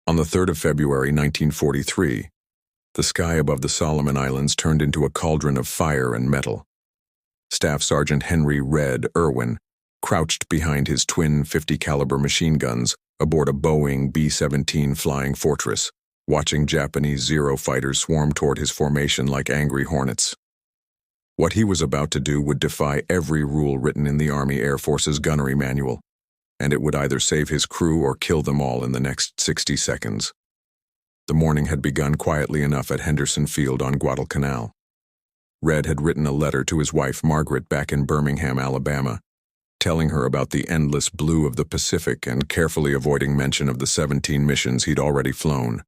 On the 3rd of February 1943, the sky above the Solomon Islands turned into a cauldron of fire and metal. Staff Sergeant Henry "Red" Irwin crouched behind his twin 50-caliber machine guns aboard a Boeing B-17 Flying Fortress, watching Japanese Zero fighters swarm toward his formation like angry hornets. What he was about to do would defy every rule written in the Army Air Force's gunnery manual, and it would either save his crew or kill them all in the next 60 seconds. The morning had begun quietly enough at Henderson Field on Guadalcanal. Red had written a letter to his wife Margaret back in Birmingham, Alabama, telling her about the endless blue of the Pacific and carefully avoiding mention of the 17 missions he'd already flown.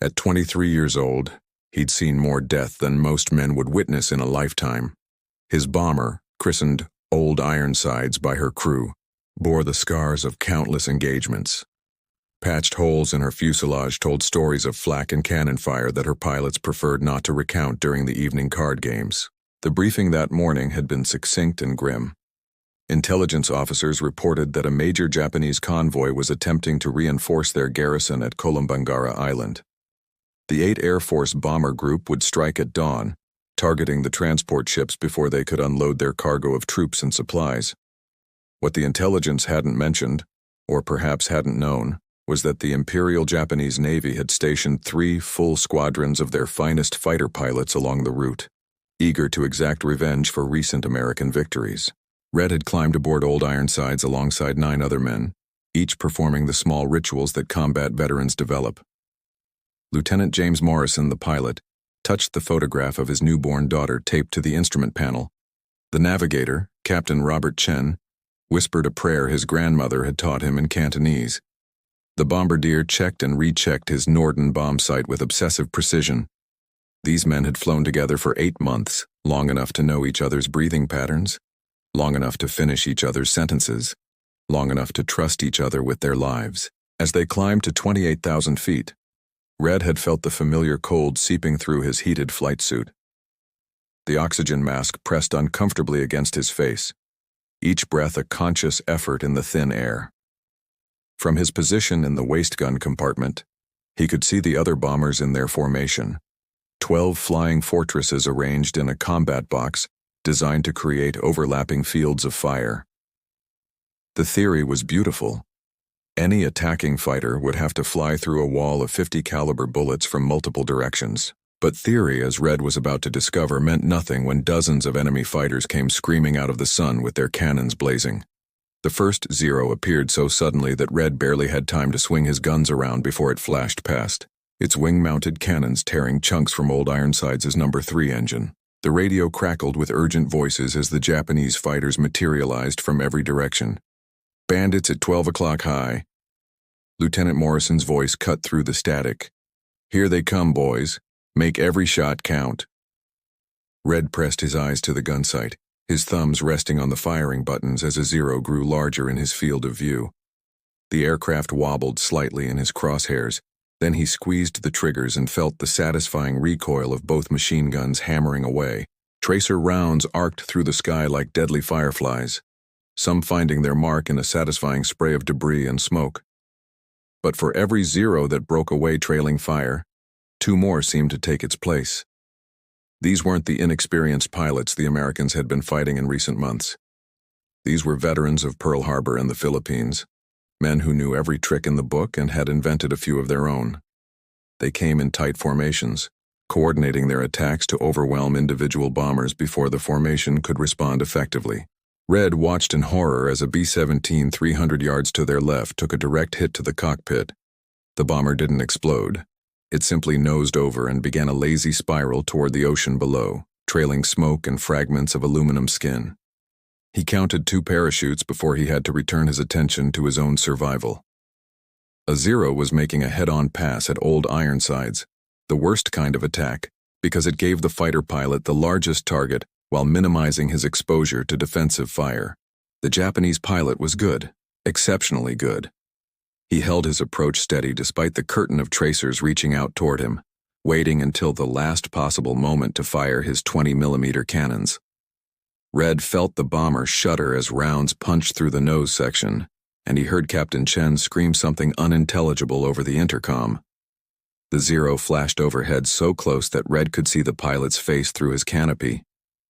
At 23 years old, he'd seen more death than most men would witness in a lifetime. His bomber, christened Old Ironsides by her crew, bore the scars of countless engagements. Patched holes in her fuselage told stories of flak and cannon fire that her pilots preferred not to recount during the evening card games. The briefing that morning had been succinct and grim. Intelligence officers reported that a major Japanese convoy was attempting to reinforce their garrison at Kolombangara Island. The 8th Air Force Bomber Group would strike at dawn, targeting the transport ships before they could unload their cargo of troops and supplies. What the intelligence hadn't mentioned, or perhaps hadn't known, was that the Imperial Japanese Navy had stationed 3 full squadrons of their finest fighter pilots along the route, eager to exact revenge for recent American victories. Red had climbed aboard Old Ironsides alongside 9 other men, each performing the small rituals that combat veterans develop. Lieutenant James Morrison, the pilot, touched the photograph of his newborn daughter taped to the instrument panel. The navigator, Captain Robert Chen, whispered a prayer his grandmother had taught him in Cantonese. The bombardier checked and rechecked his Norden bomb site with obsessive precision. These men had flown together for 8 months, long enough to know each other's breathing patterns, long enough to finish each other's sentences, long enough to trust each other with their lives. As they climbed to 28,000 feet, Red had felt the familiar cold seeping through his heated flight suit. The oxygen mask pressed uncomfortably against his face, each breath a conscious effort in the thin air. From his position in the waist gun compartment, he could see the other bombers in their formation, 12 flying fortresses arranged in a combat box designed to create overlapping fields of fire. The theory was beautiful. Any attacking fighter would have to fly through a wall of 50-caliber bullets from multiple directions. But theory, as Red was about to discover, meant nothing when dozens of enemy fighters came screaming out of the sun with their cannons blazing. The first Zero appeared so suddenly that Red barely had time to swing his guns around before it flashed past, its wing-mounted cannons tearing chunks from Old Ironsides' No. 3 engine. The radio crackled with urgent voices as the Japanese fighters materialized from every direction. "Bandits at 12 o'clock high." Lieutenant Morrison's voice cut through the static. "Here they come, boys. Make every shot count." Red pressed his eyes to the gun sight, his thumbs resting on the firing buttons as a Zero grew larger in his field of view. The aircraft wobbled slightly in his crosshairs, then he squeezed the triggers and felt the satisfying recoil of both machine guns hammering away. Tracer rounds arced through the sky like deadly fireflies, some finding their mark in a satisfying spray of debris and smoke. But for every Zero that broke away trailing fire, 2 more seemed to take its place. These weren't the inexperienced pilots the Americans had been fighting in recent months. These were veterans of Pearl Harbor and the Philippines, men who knew every trick in the book and had invented a few of their own. They came in tight formations, coordinating their attacks to overwhelm individual bombers before the formation could respond effectively. Red watched in horror as a B-17 300 yards to their left took a direct hit to the cockpit. The bomber didn't explode. It simply nosed over and began a lazy spiral toward the ocean below, trailing smoke and fragments of aluminum skin. He counted 2 parachutes before he had to return his attention to his own survival. A Zero was making a head-on pass at Old Ironsides, the worst kind of attack, because it gave the fighter pilot the largest target while minimizing his exposure to defensive fire. The Japanese pilot was good, exceptionally good. He held his approach steady despite the curtain of tracers reaching out toward him, waiting until the last possible moment to fire his 20mm cannons. Red felt the bomber shudder as rounds punched through the nose section, and he heard Captain Chen scream something unintelligible over the intercom. The Zero flashed overhead so close that Red could see the pilot's face through his canopy,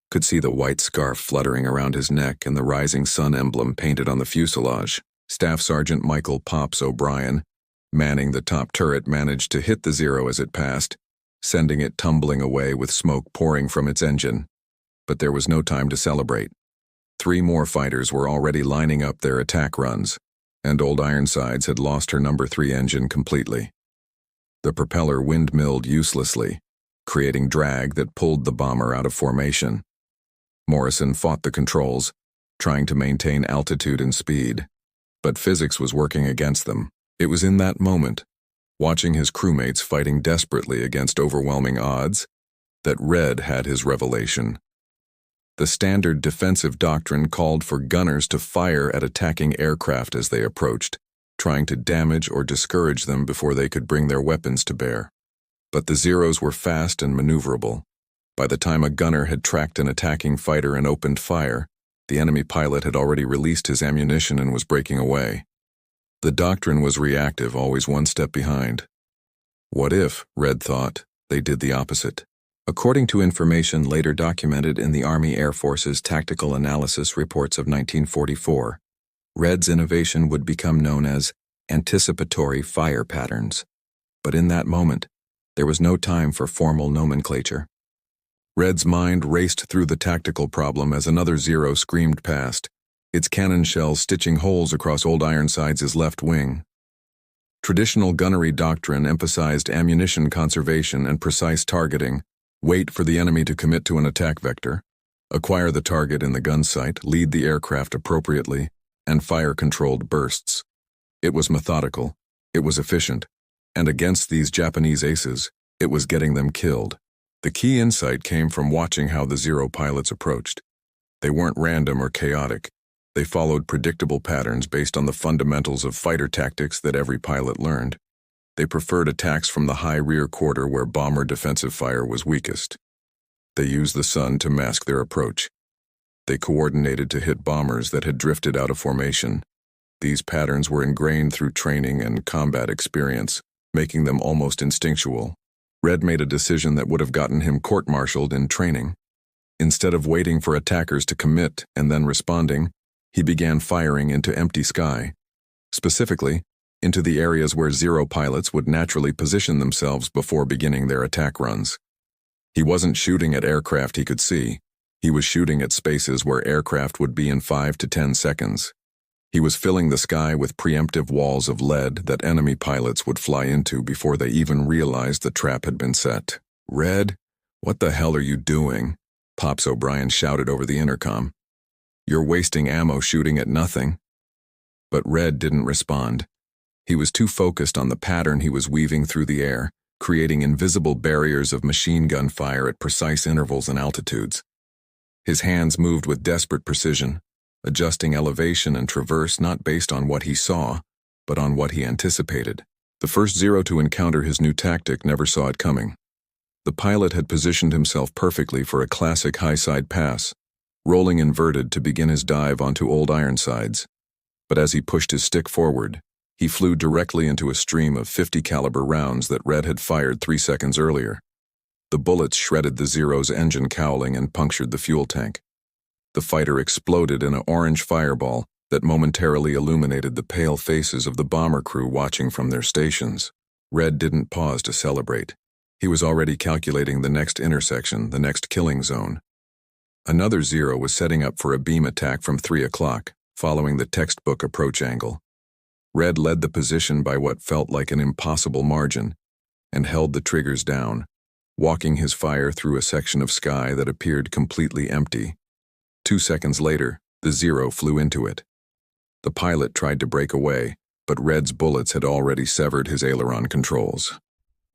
could see the white scarf fluttering around his neck and the rising sun emblem painted on the fuselage. Staff Sergeant Michael Pops O'Brien, manning the top turret, managed to hit the Zero as it passed, sending it tumbling away with smoke pouring from its engine. But there was no time to celebrate. 3 more fighters were already lining up their attack runs, and Old Ironsides had lost her number 3 engine completely. The propeller windmilled uselessly, creating drag that pulled the bomber out of formation. Morrison fought the controls, trying to maintain altitude and speed, but physics was working against them. It was in that moment, watching his crewmates fighting desperately against overwhelming odds, that Red had his revelation. The standard defensive doctrine called for gunners to fire at attacking aircraft as they approached, trying to damage or discourage them before they could bring their weapons to bear. But the Zeros were fast and maneuverable. By the time a gunner had tracked an attacking fighter and opened fire, the enemy pilot had already released his ammunition and was breaking away. The doctrine was reactive, always one step behind. What if, Red thought, they did the opposite? According to information later documented in the Army Air Force's Tactical Analysis Reports of 1944, Red's innovation would become known as anticipatory fire patterns. But in that moment, there was no time for formal nomenclature. Red's mind raced through the tactical problem as another Zero screamed past, its cannon shells stitching holes across Old Ironsides' left wing. Traditional gunnery doctrine emphasized ammunition conservation and precise targeting, wait for the enemy to commit to an attack vector, acquire the target in the gun sight, lead the aircraft appropriately, and fire controlled bursts. It was methodical, it was efficient, and against these Japanese aces, it was getting them killed. The key insight came from watching how the Zero pilots approached. They weren't random or chaotic. They followed predictable patterns based on the fundamentals of fighter tactics that every pilot learned. They preferred attacks from the high rear quarter where bomber defensive fire was weakest. They used the sun to mask their approach. They coordinated to hit bombers that had drifted out of formation. These patterns were ingrained through training and combat experience, making them almost instinctual. Red made a decision that would have gotten him court-martialed in training. Instead of waiting for attackers to commit and then responding, he began firing into empty sky. Specifically, into the areas where Zero pilots would naturally position themselves before beginning their attack runs. He wasn't shooting at aircraft he could see. He was shooting at spaces where aircraft would be in 5 to 10 seconds. He was filling the sky with preemptive walls of lead that enemy pilots would fly into before they even realized the trap had been set. "Red, what the hell are you doing?" Pops O'Brien shouted over the intercom. "You're wasting ammo shooting at nothing." But Red didn't respond. He was too focused on the pattern he was weaving through the air, creating invisible barriers of machine gun fire at precise intervals and altitudes. His hands moved with desperate precision, adjusting elevation and traverse not based on what he saw, but on what he anticipated. The first Zero to encounter his new tactic never saw it coming. The pilot had positioned himself perfectly for a classic high-side pass, rolling inverted to begin his dive onto Old Ironsides. But as he pushed his stick forward, he flew directly into a stream of 50 caliber rounds that Red had fired 3 seconds earlier. The bullets shredded the Zero's engine cowling and punctured the fuel tank. The fighter exploded in an orange fireball that momentarily illuminated the pale faces of the bomber crew watching from their stations. Red didn't pause to celebrate. He was already calculating the next intersection, the next killing zone. Another Zero was setting up for a beam attack from 3 o'clock, following the textbook approach angle. Red led the position by what felt like an impossible margin, and held the triggers down, walking his fire through a section of sky that appeared completely empty. 2 seconds later, the Zero flew into it. The pilot tried to break away, but Red's bullets had already severed his aileron controls.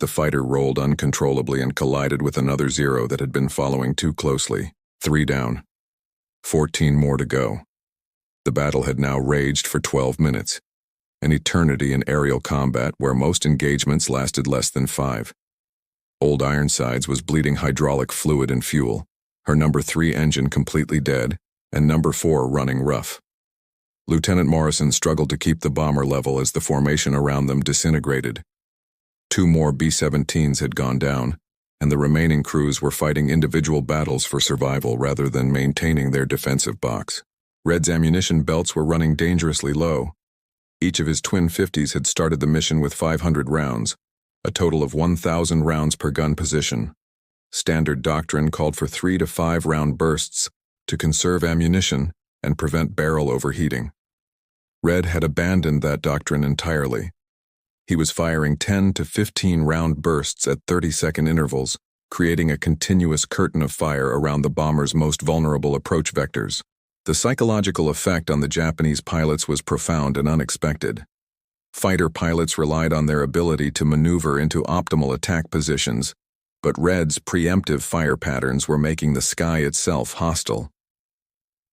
The fighter rolled uncontrollably and collided with another Zero that had been following too closely. 3 down. 14 more to go. The battle had now raged for 12 minutes, an eternity in aerial combat where most engagements lasted less than 5. Old Ironsides was bleeding hydraulic fluid and fuel, her number 3 engine completely dead, and number 4 running rough. Lieutenant Morrison struggled to keep the bomber level as the formation around them disintegrated. 2 more B-17s had gone down, and the remaining crews were fighting individual battles for survival rather than maintaining their defensive box. Red's ammunition belts were running dangerously low. Each of his twin 50s had started the mission with 500 rounds, a total of 1,000 rounds per gun position. Standard doctrine called for 3 to 5 round bursts to conserve ammunition and prevent barrel overheating. Red had abandoned that doctrine entirely. He was firing 10 to 15 round bursts at 30-second intervals, creating a continuous curtain of fire around the bomber's most vulnerable approach vectors. The psychological effect on the Japanese pilots was profound and unexpected. Fighter pilots relied on their ability to maneuver into optimal attack positions, but Red's preemptive fire patterns were making the sky itself hostile.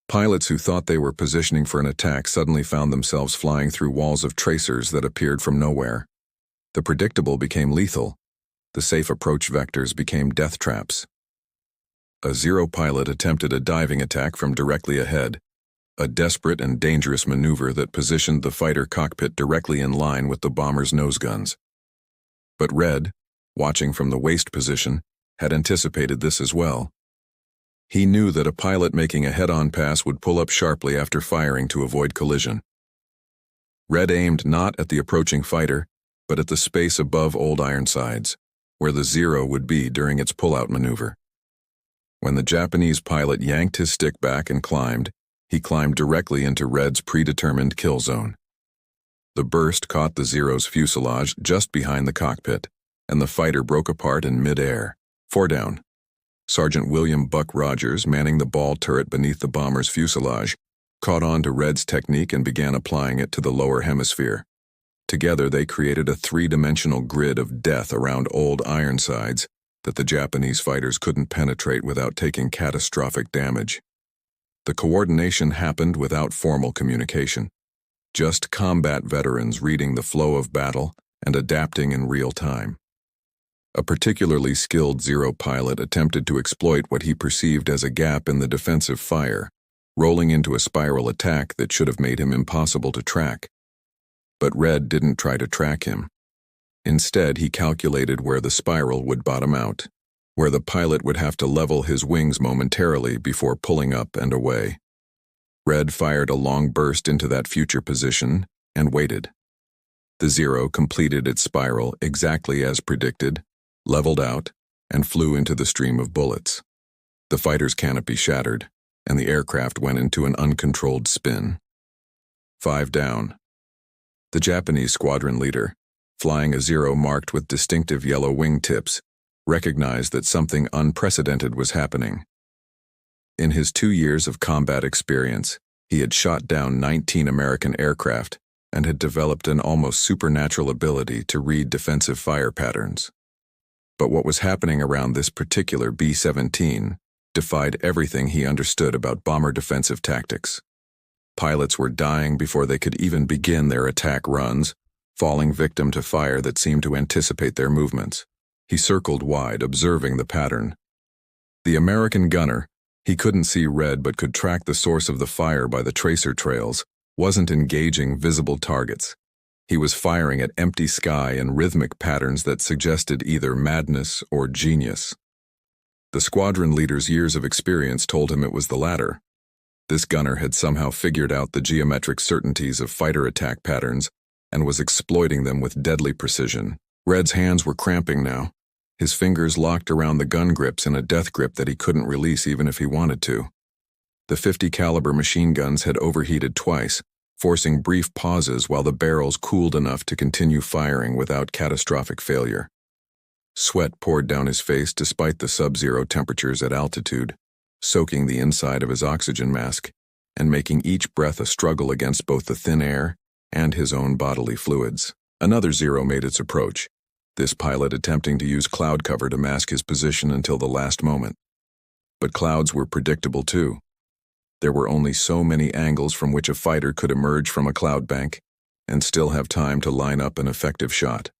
Pilots who thought they were positioning for an attack suddenly found themselves flying through walls of tracers that appeared from nowhere. The predictable became lethal. The safe approach vectors became death traps. A Zero pilot attempted a diving attack from directly ahead, a desperate and dangerous maneuver that positioned the fighter cockpit directly in line with the bomber's nose guns. But Red, watching from the waist position, had anticipated this as well. He knew that a pilot making a head-on pass would pull up sharply after firing to avoid collision. Red aimed not at the approaching fighter, but at the space above Old Ironsides, where the Zero would be during its pull-out maneuver. When the Japanese pilot yanked his stick back and climbed, he climbed directly into Red's predetermined kill zone. The burst caught the Zero's fuselage just behind the cockpit, and the fighter broke apart in mid-air. 4 down. Sergeant William Buck Rogers, manning the ball turret beneath the bomber's fuselage, caught on to Red's technique and began applying it to the lower hemisphere. Together they created a 3-dimensional grid of death around Old Ironsides that the Japanese fighters couldn't penetrate without taking catastrophic damage. The coordination happened without formal communication, just combat veterans reading the flow of battle and adapting in real time. A particularly skilled Zero pilot attempted to exploit what he perceived as a gap in the defensive fire, rolling into a spiral attack that should have made him impossible to track. But Red didn't try to track him. Instead, he calculated where the spiral would bottom out, where the pilot would have to level his wings momentarily before pulling up and away. Red fired a long burst into that future position and waited. The Zero completed its spiral exactly as predicted, leveled out, and flew into the stream of bullets. The fighter's canopy shattered, and the aircraft went into an uncontrolled spin. 5 down. The Japanese squadron leader, flying a Zero marked with distinctive yellow wingtips, recognized that something unprecedented was happening. In his 2 years of combat experience, he had shot down 19 American aircraft and had developed an almost supernatural ability to read defensive fire patterns. But what was happening around this particular B-17 defied everything he understood about bomber defensive tactics. Pilots were dying before they could even begin their attack runs, falling victim to fire that seemed to anticipate their movements. He circled wide, observing the pattern. The American gunner, he couldn't see Red but could track the source of the fire by the tracer trails, wasn't engaging visible targets. He was firing at empty sky in rhythmic patterns that suggested either madness or genius. The squadron leader's years of experience told him it was the latter. This gunner had somehow figured out the geometric certainties of fighter attack patterns and was exploiting them with deadly precision. Red's hands were cramping now, his fingers locked around the gun grips in a death grip that he couldn't release even if he wanted to. The .50 caliber machine guns had overheated twice, forcing brief pauses while the barrels cooled enough to continue firing without catastrophic failure. Sweat poured down his face despite the sub-zero temperatures at altitude, soaking the inside of his oxygen mask and making each breath a struggle against both the thin air and his own bodily fluids. Another Zero made its approach, this pilot attempting to use cloud cover to mask his position until the last moment. But clouds were predictable too. There were only so many angles from which a fighter could emerge from a cloud bank and still have time to line up an effective shot.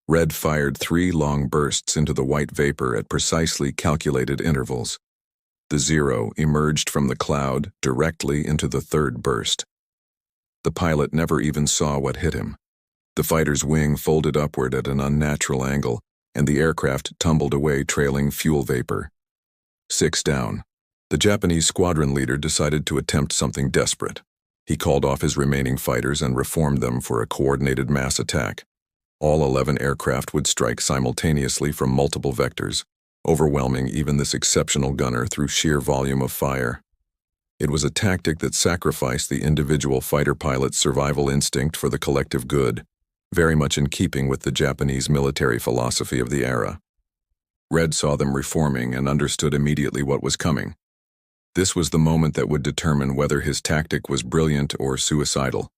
Red fired 3 long bursts into the white vapor at precisely calculated intervals. The Zero emerged from the cloud directly into the 3rd burst. The pilot never even saw what hit him. The fighter's wing folded upward at an unnatural angle, and the aircraft tumbled away trailing fuel vapor. 6 down. The Japanese squadron leader decided to attempt something desperate. He called off his remaining fighters and reformed them for a coordinated mass attack. All 11 aircraft would strike simultaneously from multiple vectors, overwhelming even this exceptional gunner through sheer volume of fire. It was a tactic that sacrificed the individual fighter pilot's survival instinct for the collective good, very much in keeping with the Japanese military philosophy of the era. Red saw them reforming and understood immediately what was coming. This was the moment that would determine whether his tactic was brilliant or suicidal.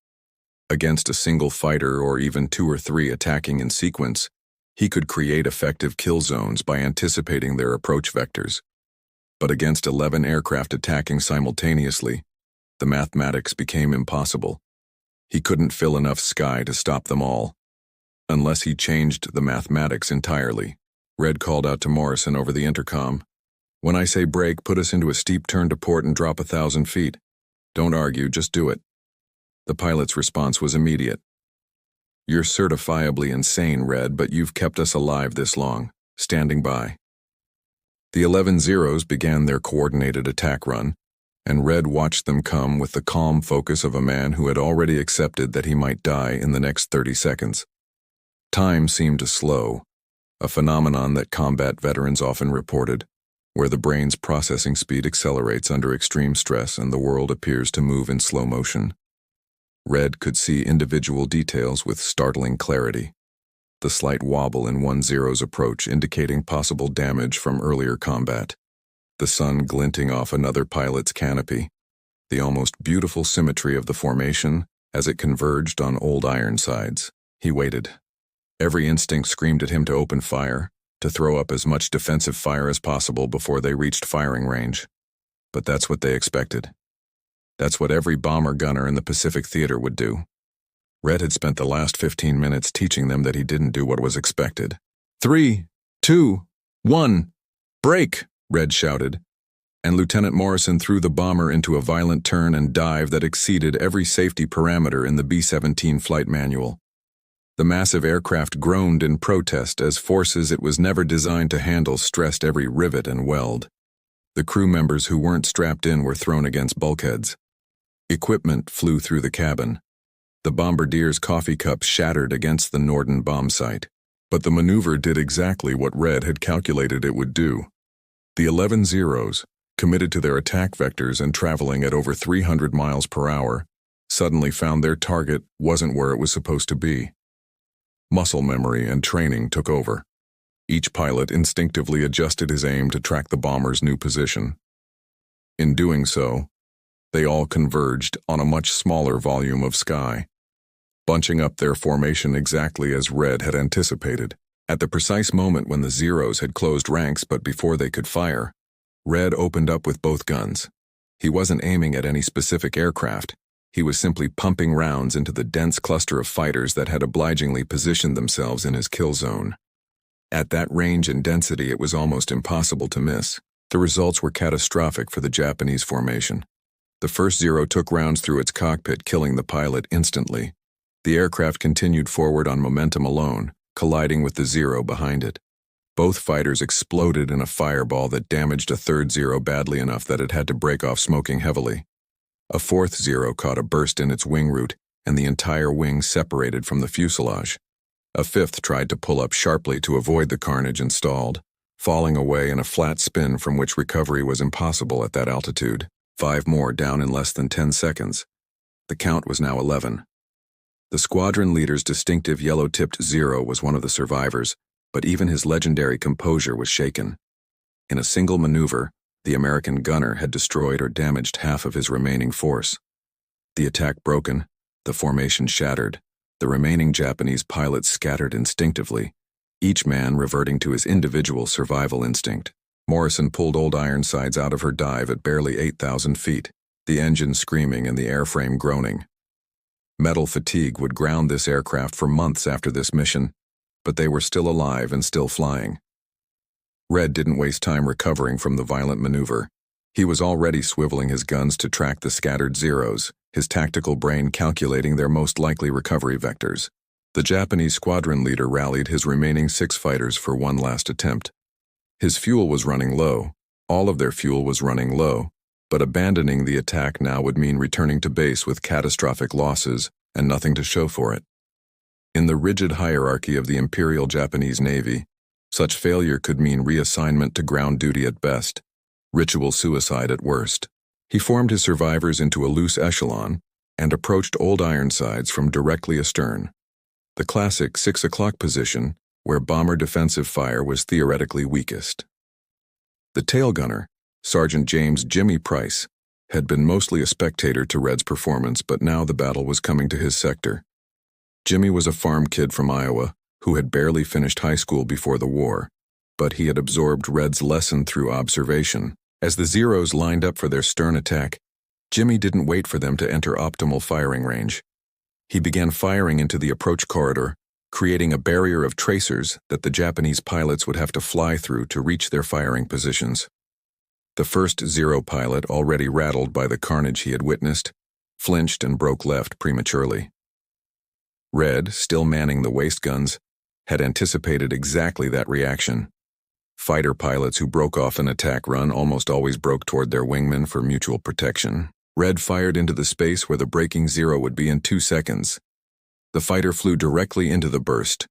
Against a single fighter or even 2 or 3 attacking in sequence, he could create effective kill zones by anticipating their approach vectors. But against 11 aircraft attacking simultaneously, the mathematics became impossible. He couldn't fill enough sky to stop them all. Unless he changed the mathematics entirely. Red called out to Morrison over the intercom. "When I say brake, put us into a steep turn to port and drop 1,000 feet. Don't argue, just do it." The pilot's response was immediate. "You're certifiably insane, Red, but you've kept us alive this long. Standing by." The 11 Zeros began their coordinated attack run, and Red watched them come with the calm focus of a man who had already accepted that he might die in the next 30 seconds. Time seemed to slow, a phenomenon that combat veterans often reported, where the brain's processing speed accelerates under extreme stress and the world appears to move in slow motion. Red could see individual details with startling clarity. The slight wobble in 1-0's approach indicating possible damage from earlier combat. The sun glinting off another pilot's canopy. The almost beautiful symmetry of the formation as it converged on old Ironsides. He waited. Every instinct screamed at him to open fire, to throw up as much defensive fire as possible before they reached firing range. But that's what they expected. That's what every bomber gunner in the Pacific Theater would do. Red had spent the last 15 minutes teaching them that he didn't do what was expected. 3, 2, 1, break, Red shouted, and Lieutenant Morrison threw the bomber into a violent turn and dive that exceeded every safety parameter in the B-17 flight manual. The massive aircraft groaned in protest as forces it was never designed to handle stressed every rivet and weld. The crew members who weren't strapped in were thrown against bulkheads. Equipment flew through the cabin. The bombardier's coffee cup shattered against the Norden bomb site. But the maneuver did exactly what Red had calculated it would do. The 11 Zeros, committed to their attack vectors and traveling at over 300 miles per hour, suddenly found their target wasn't where it was supposed to be. Muscle memory and training took over. Each pilot instinctively adjusted his aim to track the bomber's new position. In doing so, they all converged on a much smaller volume of sky, bunching up their formation exactly as Red had anticipated. At the precise moment when the Zeros had closed ranks but before they could fire, Red opened up with both guns. He wasn't aiming at any specific aircraft. He was simply pumping rounds into the dense cluster of fighters that had obligingly positioned themselves in his kill zone. At that range and density, it was almost impossible to miss. The results were catastrophic for the Japanese formation. The first Zero took rounds through its cockpit, killing the pilot instantly. The aircraft continued forward on momentum alone, colliding with the Zero behind it. Both fighters exploded in a fireball that damaged a third Zero badly enough that it had to break off smoking heavily. A fourth Zero caught a burst in its wing root, and the entire wing separated from the fuselage. A fifth tried to pull up sharply to avoid the carnage and stalled, falling away in a flat spin from which recovery was impossible at that altitude. 5 more down in less than 10 seconds. The count was now 11. The squadron leader's distinctive yellow-tipped Zero was one of the survivors, but even his legendary composure was shaken. In a single maneuver, the American gunner had destroyed or damaged half of his remaining force. The attack broken, the formation shattered, the remaining Japanese pilots scattered instinctively, each man reverting to his individual survival instinct. Morrison pulled Old Ironsides out of her dive at barely 8,000 feet, the engine screaming and the airframe groaning. Metal fatigue would ground this aircraft for months after this mission, but they were still alive and still flying. Red didn't waste time recovering from the violent maneuver. He was already swiveling his guns to track the scattered Zeros, his tactical brain calculating their most likely recovery vectors. The Japanese squadron leader rallied his remaining 6 fighters for one last attempt. His fuel was running low. All of their fuel was running low, but abandoning the attack now would mean returning to base with catastrophic losses and nothing to show for it. In the rigid hierarchy of the Imperial Japanese Navy, such failure could mean reassignment to ground duty at best, ritual suicide at worst. He formed his survivors into a loose echelon and approached Old Ironsides from directly astern, the classic 6 o'clock position where bomber defensive fire was theoretically weakest. The tail gunner, Sergeant James "Jimmy" Price, had been mostly a spectator to Red's performance, but now the battle was coming to his sector. Jimmy was a farm kid from Iowa who had barely finished high school before the war, but he had absorbed Red's lesson through observation. As the Zeros lined up for their stern attack, Jimmy didn't wait for them to enter optimal firing range. He began firing into the approach corridor, creating a barrier of tracers that the Japanese pilots would have to fly through to reach their firing positions. The first Zero pilot, already rattled by the carnage he had witnessed, flinched and broke left prematurely. Red, still manning the waist guns, had anticipated exactly that reaction. Fighter pilots who broke off an attack run almost always broke toward their wingmen for mutual protection. Red fired into the space where the braking Zero would be in 2 seconds. The fighter flew directly into the burst.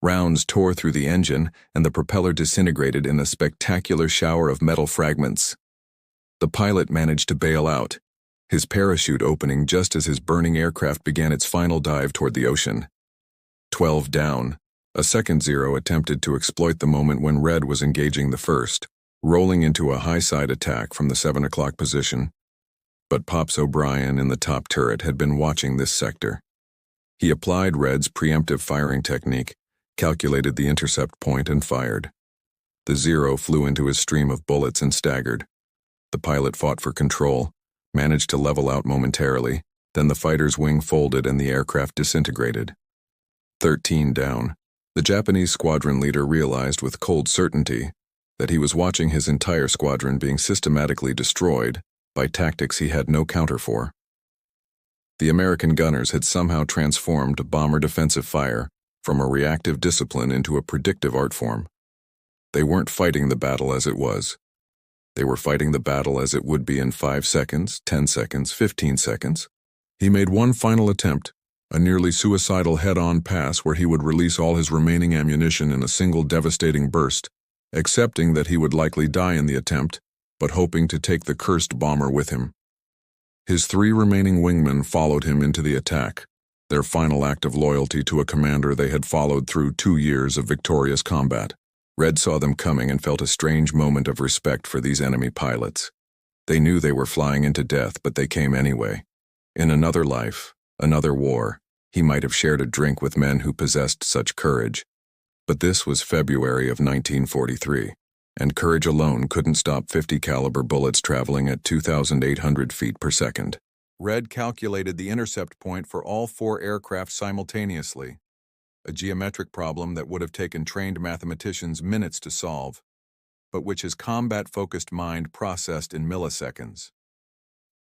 Rounds tore through the engine, and the propeller disintegrated in a spectacular shower of metal fragments. The pilot managed to bail out, his parachute opening just as his burning aircraft began its final dive toward the ocean. 12 down, a second Zero attempted to exploit the moment when Red was engaging the first, rolling into a high-side attack from the 7 o'clock position. But Pops O'Brien in the top turret had been watching this sector. He applied Red's preemptive firing technique, calculated the intercept point, and fired. The Zero flew into his stream of bullets and staggered. The pilot fought for control, managed to level out momentarily, then the fighter's wing folded and the aircraft disintegrated. 13 down. The Japanese squadron leader realized with cold certainty that he was watching his entire squadron being systematically destroyed by tactics he had no counter for. The American gunners had somehow transformed bomber defensive fire from a reactive discipline into a predictive art form. They weren't fighting the battle as it was. They were fighting the battle as it would be in 5 seconds, 10 seconds, 15 seconds. He made one final attempt, a nearly suicidal head-on pass where he would release all his remaining ammunition in a single devastating burst, accepting that he would likely die in the attempt, but hoping to take the cursed bomber with him. His 3 remaining wingmen followed him into the attack, their final act of loyalty to a commander they had followed through 2 years of victorious combat. Red saw them coming and felt a strange moment of respect for these enemy pilots. They knew they were flying into death, but they came anyway. In another life, another war, he might have shared a drink with men who possessed such courage. But this was February of 1943, and courage alone couldn't stop 50 caliber bullets traveling at 2,800 feet per second. Red calculated the intercept point for all 4 aircraft simultaneously, a geometric problem that would have taken trained mathematicians minutes to solve, but which his combat-focused mind processed in milliseconds.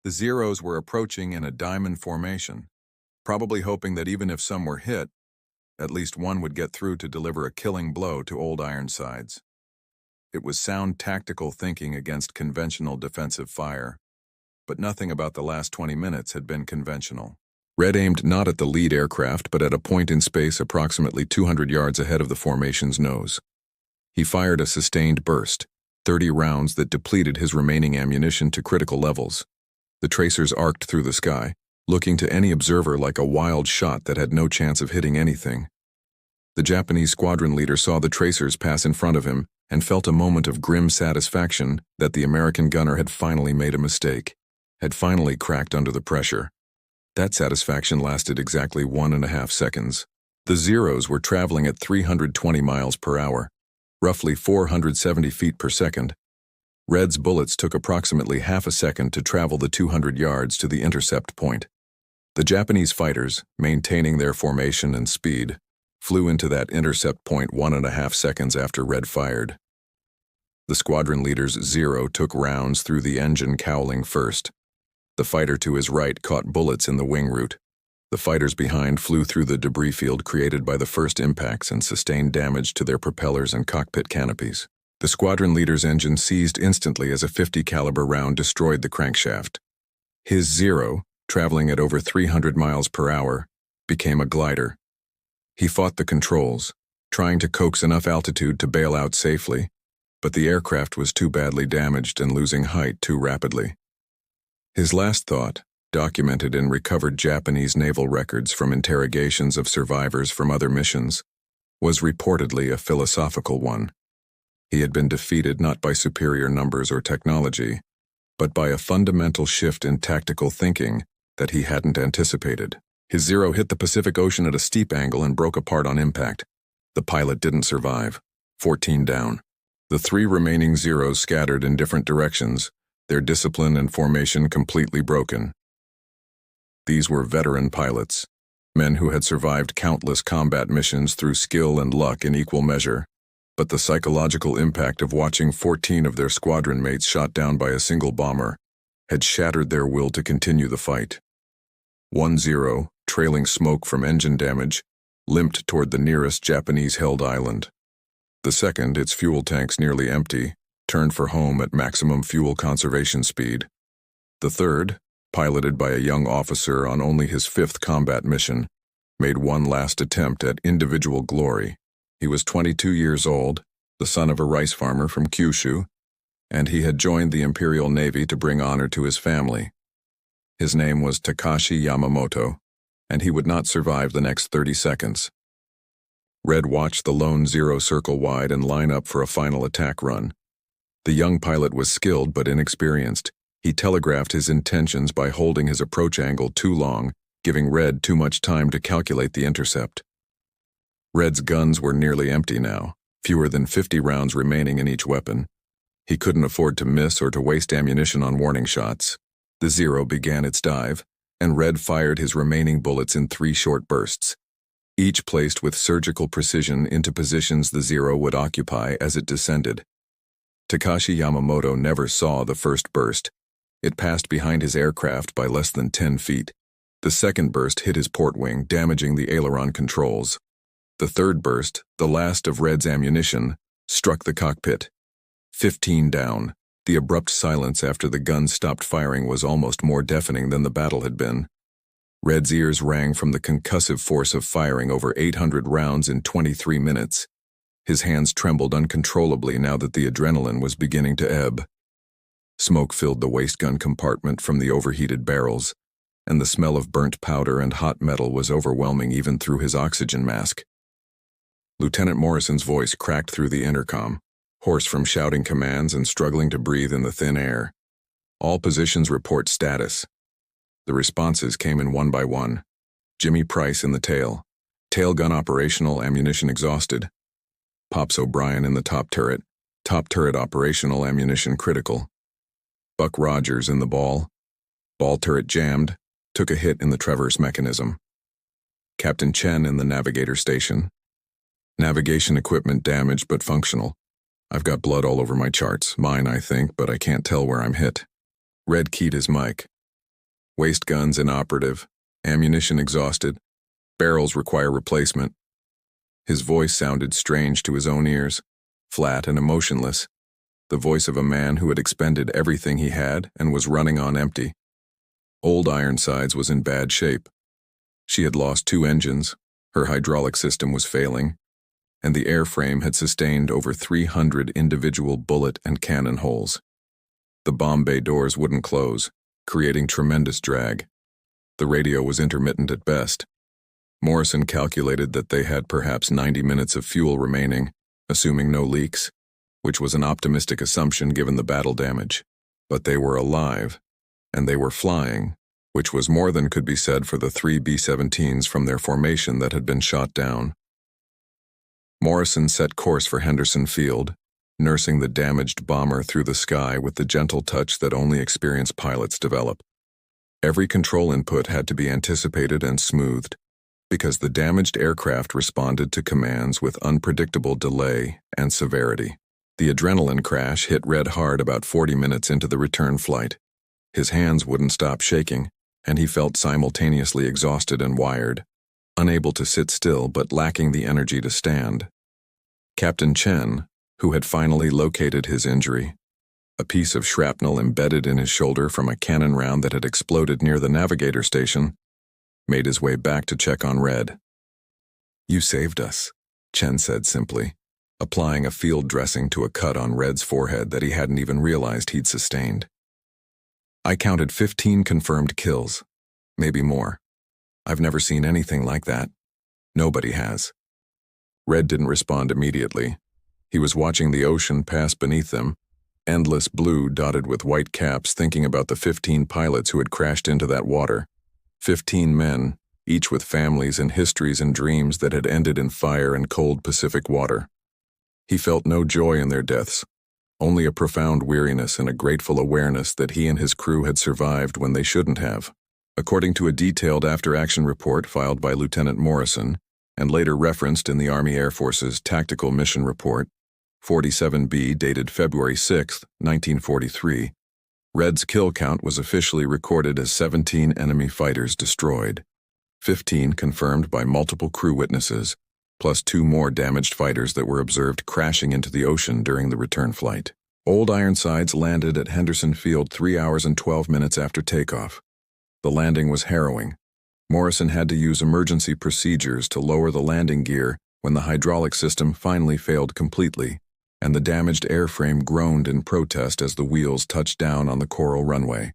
The Zeros were approaching in a diamond formation, probably hoping that even if some were hit, at least one would get through to deliver a killing blow to Old Ironsides. It was sound tactical thinking against conventional defensive fire, but nothing about the last 20 minutes had been conventional. Red aimed not at the lead aircraft, but at a point in space approximately 200 yards ahead of the formation's nose. He fired a sustained burst, 30 rounds that depleted his remaining ammunition to critical levels. The tracers arced through the sky, looking to any observer like a wild shot that had no chance of hitting anything. The Japanese squadron leader saw the tracers pass in front of him and felt a moment of grim satisfaction that the American gunner had finally made a mistake, had finally cracked under the pressure. That satisfaction lasted exactly 1.5 seconds. The Zeros were traveling at 320 miles per hour, roughly 470 feet per second. Red's bullets took approximately half a second to travel the 200 yards to the intercept point. The Japanese fighters, maintaining their formation and speed, flew into that intercept point 1.5 seconds after Red fired. The squadron leader's Zero took rounds through the engine cowling first. The fighter to his right caught bullets in the wing root. The fighters behind flew through the debris field created by the first impacts and sustained damage to their propellers and cockpit canopies. The squadron leader's engine seized instantly as a .50 caliber round destroyed the crankshaft. His Zero, traveling at over 300 miles per hour, became a glider. He fought the controls, trying to coax enough altitude to bail out safely, but the aircraft was too badly damaged and losing height too rapidly. His last thought, documented in recovered Japanese naval records from interrogations of survivors from other missions, was reportedly a philosophical one. He had been defeated not by superior numbers or technology, but by a fundamental shift in tactical thinking that he hadn't anticipated. His Zero hit the Pacific Ocean at a steep angle and broke apart on impact. The pilot didn't survive. 14 down. The 3 remaining Zeros scattered in different directions, their discipline and formation completely broken. These were veteran pilots, men who had survived countless combat missions through skill and luck in equal measure, but the psychological impact of watching 14 of their squadron mates shot down by a single bomber had shattered their will to continue the fight. One Zero, trailing smoke from engine damage, limped toward the nearest Japanese-held island. The second, its fuel tanks nearly empty, turned for home at maximum fuel conservation speed. The third, piloted by a young officer on only his 5th combat mission, made one last attempt at individual glory. He was 22 years old, the son of a rice farmer from Kyushu, and he had joined the Imperial Navy to bring honor to his family. His name was Takashi Yamamoto, and he would not survive the next 30 seconds. Red watched the lone Zero circle wide and line up for a final attack run. The young pilot was skilled but inexperienced. He telegraphed his intentions by holding his approach angle too long, giving Red too much time to calculate the intercept. Red's guns were nearly empty now, fewer than 50 rounds remaining in each weapon. He couldn't afford to miss or to waste ammunition on warning shots. The Zero began its dive, and Red fired his remaining bullets in 3 short bursts, each placed with surgical precision into positions the Zero would occupy as it descended. Takashi Yamamoto never saw the first burst. It passed behind his aircraft by less than 10 feet. The second burst hit his port wing, damaging the aileron controls. The third burst, the last of Red's ammunition, struck the cockpit. 15 down. The abrupt silence after the gun stopped firing was almost more deafening than the battle had been. Red's ears rang from the concussive force of firing over 800 rounds in 23 minutes. His hands trembled uncontrollably now that the adrenaline was beginning to ebb. Smoke filled the waste gun compartment from the overheated barrels, and the smell of burnt powder and hot metal was overwhelming even through his oxygen mask. Lieutenant Morrison's voice cracked through the intercom, hoarse from shouting commands and struggling to breathe in the thin air. All positions report status. The responses came in one by one. Jimmy Price in the tail. Tail gun operational, ammunition exhausted. Pops O'Brien in the top turret operational, ammunition critical. Buck Rogers in the ball turret jammed, took a hit in the traverse mechanism. Captain Chen in the navigator station. Navigation equipment damaged but functional. I've got blood all over my charts, mine I think, but I can't tell where I'm hit. Red keyed his mic. Waste guns inoperative, ammunition exhausted, barrels require replacement. His voice sounded strange to his own ears, flat and emotionless, the voice of a man who had expended everything he had and was running on empty. Old Ironsides was in bad shape. She had lost 2 engines, her hydraulic system was failing, and the airframe had sustained over 300 individual bullet and cannon holes. The bomb bay doors wouldn't close, creating tremendous drag. The radio was intermittent at best. Morrison calculated that they had perhaps 90 minutes of fuel remaining, assuming no leaks, which was an optimistic assumption given the battle damage. But they were alive, and they were flying, which was more than could be said for the 3 B-17s from their formation that had been shot down. Morrison set course for Henderson Field, nursing the damaged bomber through the sky with the gentle touch that only experienced pilots develop. Every control input had to be anticipated and smoothed, because the damaged aircraft responded to commands with unpredictable delay and severity. The adrenaline crash hit Red hard about 40 minutes into the return flight. His hands wouldn't stop shaking, and he felt simultaneously exhausted and wired, unable to sit still but lacking the energy to stand. Captain Chen, who had finally located his injury, a piece of shrapnel embedded in his shoulder from a cannon round that had exploded near the navigator station, made his way back to check on Red. "You saved us," Chen said simply, applying a field dressing to a cut on Red's forehead that he hadn't even realized he'd sustained. "I counted 15 confirmed kills, maybe more. I've never seen anything like that. Nobody has." Red didn't respond immediately. He was watching the ocean pass beneath them, endless blue dotted with white caps, thinking about the 15 pilots who had crashed into that water. 15 men, each with families and histories and dreams that had ended in fire and cold Pacific water. He felt no joy in their deaths, only a profound weariness and a grateful awareness that he and his crew had survived when they shouldn't have. According to a detailed after-action report filed by Lieutenant Morrison, and later referenced in the Army Air Force's Tactical Mission Report, 47B, dated February 6, 1943, Red's kill count was officially recorded as 17 enemy fighters destroyed, 15 confirmed by multiple crew witnesses, plus 2 more damaged fighters that were observed crashing into the ocean during the return flight. Old Ironsides landed at Henderson Field 3 hours and 12 minutes after takeoff. The landing was harrowing. Morrison had to use emergency procedures to lower the landing gear when the hydraulic system finally failed completely, and the damaged airframe groaned in protest as the wheels touched down on the coral runway.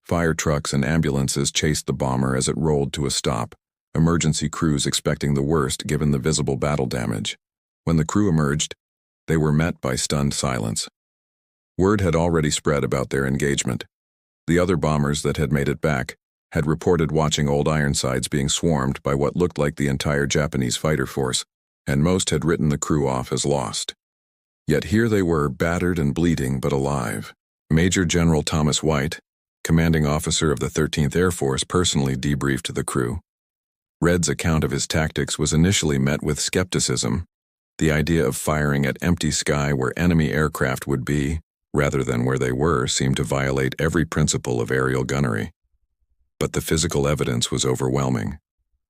Fire trucks and ambulances chased the bomber as it rolled to a stop, emergency crews expecting the worst given the visible battle damage. When the crew emerged, they were met by stunned silence. Word had already spread about their engagement. The other bombers that had made it back had reported watching Old Ironsides being swarmed by what looked like the entire Japanese fighter force, and most had written the crew off as lost. Yet here they were, battered and bleeding but alive. Major General Thomas White, commanding officer of the 13th Air Force, personally debriefed the crew. Red's account of his tactics was initially met with skepticism. The idea of firing at empty sky where enemy aircraft would be, rather than where they were, seemed to violate every principle of aerial gunnery. But the physical evidence was overwhelming.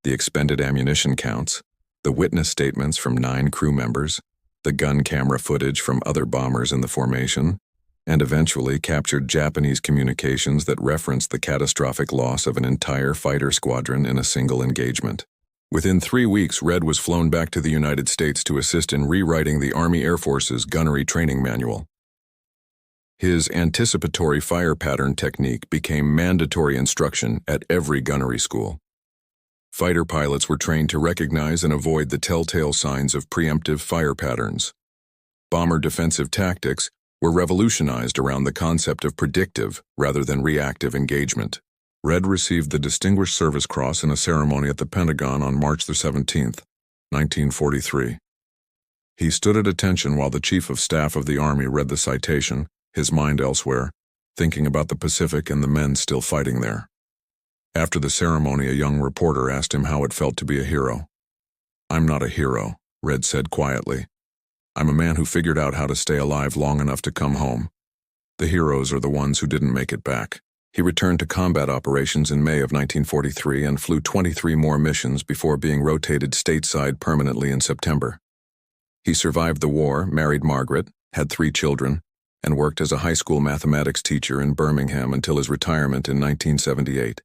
The expended ammunition counts, the witness statements from 9 crew members, the gun camera footage from other bombers in the formation, and eventually captured Japanese communications that referenced the catastrophic loss of an entire fighter squadron in a single engagement. Within 3 weeks, Red was flown back to the United States to assist in rewriting the Army Air Force's gunnery training manual. His anticipatory fire pattern technique became mandatory instruction at every gunnery school. Fighter pilots were trained to recognize and avoid the telltale signs of preemptive fire patterns. Bomber defensive tactics were revolutionized around the concept of predictive rather than reactive engagement. Red received the Distinguished Service Cross in a ceremony at the Pentagon on March 17, 1943. He stood at attention while the Chief of Staff of the Army read the citation, his mind elsewhere, thinking about the Pacific and the men still fighting there. After the ceremony, a young reporter asked him how it felt to be a hero. "I'm not a hero," Red said quietly. "I'm a man who figured out how to stay alive long enough to come home. The heroes are the ones who didn't make it back." He returned to combat operations in May of 1943 and flew 23 more missions before being rotated stateside permanently in September. He survived the war, married Margaret, had 3 children, and worked as a high school mathematics teacher in Birmingham until his retirement in 1978.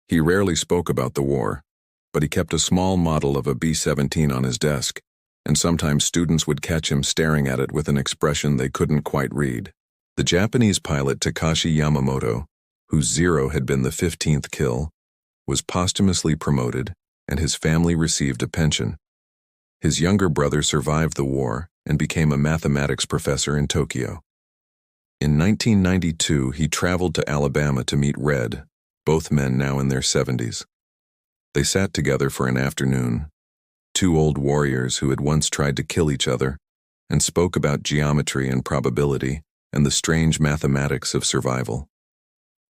He rarely spoke about the war, but he kept a small model of a B-17 on his desk, and sometimes students would catch him staring at it with an expression they couldn't quite read. The Japanese pilot Takashi Yamamoto, whose 0 had been the 15th kill, was posthumously promoted, and his family received a pension. His younger brother survived the war and became a mathematics professor in Tokyo. In 1992, he traveled to Alabama to meet Red, both men now in their 70s. They sat together for an afternoon, 2 old warriors who had once tried to kill each other, and spoke about geometry and probability and the strange mathematics of survival.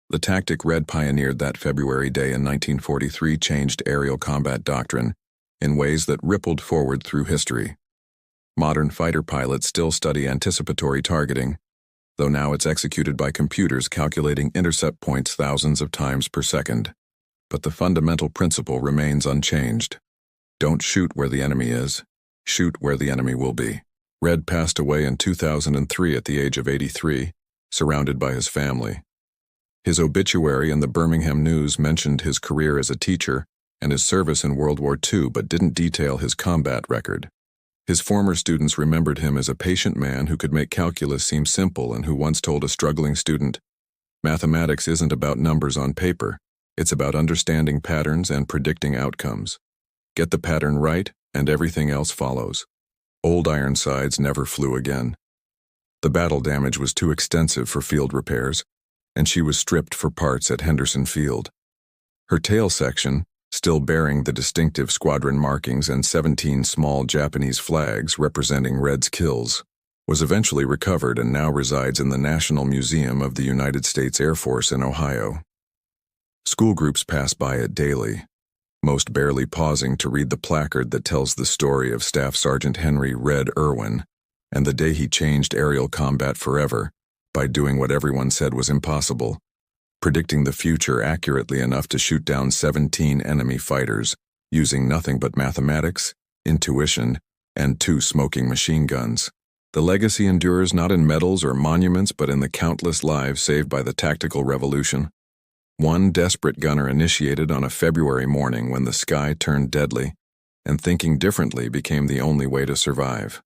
The tactic Red pioneered that February day in 1943 changed aerial combat doctrine in ways that rippled forward through history. Modern fighter pilots still study anticipatory targeting, though now it's executed by computers calculating intercept points thousands of times per second. But the fundamental principle remains unchanged. Don't shoot where the enemy is, shoot where the enemy will be. Red passed away in 2003 at the age of 83, surrounded by his family. His obituary in the Birmingham News mentioned his career as a teacher and his service in World War II, but didn't detail his combat record. His former students remembered him as a patient man who could make calculus seem simple and who once told a struggling student, "Mathematics isn't about numbers on paper, it's about understanding patterns and predicting outcomes. Get the pattern right, and everything else follows." Old Ironsides never flew again. The battle damage was too extensive for field repairs, and she was stripped for parts at Henderson Field. Her tail section, still bearing the distinctive squadron markings and 17 small Japanese flags representing Red's kills, was eventually recovered and now resides in the National Museum of the United States Air Force in Ohio. School groups pass by it daily, most barely pausing to read the placard that tells the story of Staff Sergeant Henry "Red" Irwin and the day he changed aerial combat forever by doing what everyone said was impossible, predicting the future accurately enough to shoot down 17 enemy fighters using nothing but mathematics, intuition, and 2 smoking machine guns. The legacy endures not in medals or monuments but in the countless lives saved by the tactical revolution. One desperate gunner initiated on a February morning when the sky turned deadly, and thinking differently became the only way to survive.